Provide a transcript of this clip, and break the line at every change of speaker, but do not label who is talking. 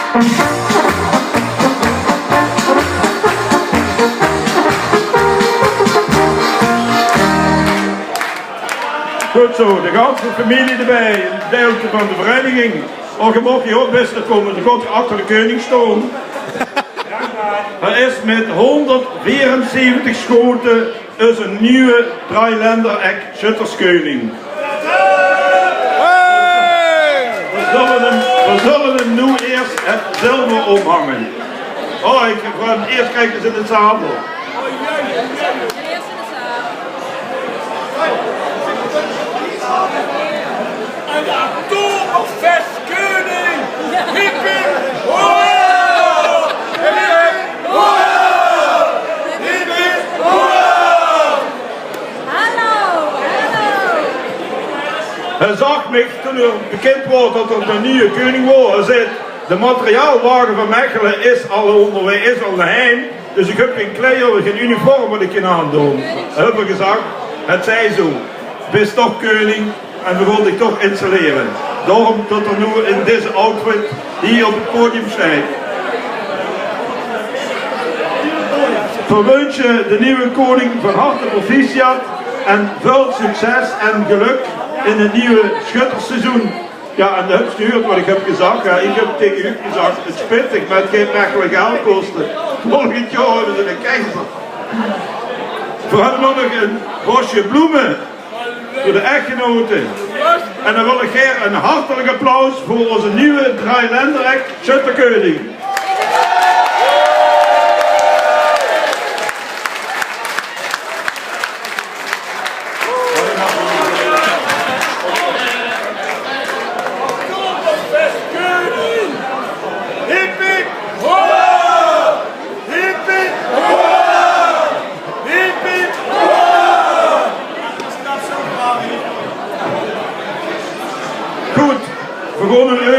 Goed zo, de ganse familie erbij, een gedeelte van de vereniging. Of je mocht hier ook best komen, dan komt je achter de koning staan. Hij is met 174 schoten is een nieuwe Dreiländereck schutterskoning. We zullen hem nu eerst het zilver omhangen. Oh, ik ga hem eerst kijken in het zadel.
Een Oktoberfestkoning! Hip hip hoera! Hip hip hoera! Hip hip hoera!
Hallo, hallo!
Hij zag mij toen er bekend wordt dat er een nieuwe koning wordt. Hij zei, de materiaalwagen van Mechelen is al onderweg, is al geheim. Dus ik heb geen kleren, geen uniform wat ik kan aandoen. Hij heeft gezegd, het zij zo. Bist toch koning en we wilden dich toch installeren. Daarom dat er nu in deze outfit hier op het podium staat. Verwens je de nieuwe koning van harte proficiat en veel succes en geluk in het nieuwe schutterseizoen. Ja, en dat stuurt wat ik heb gezegd. Ja, ik heb tegen u gezegd, het spittig, maar het geeft echt geld kosten. Volgend jaar hebben ze een keizer. We hadden nog een bosje bloemen voor de echtgenoten. En dan wil ik graag een hartelijk applaus voor onze nieuwe Dreiländereck schutterkoning. Goed, we gaan een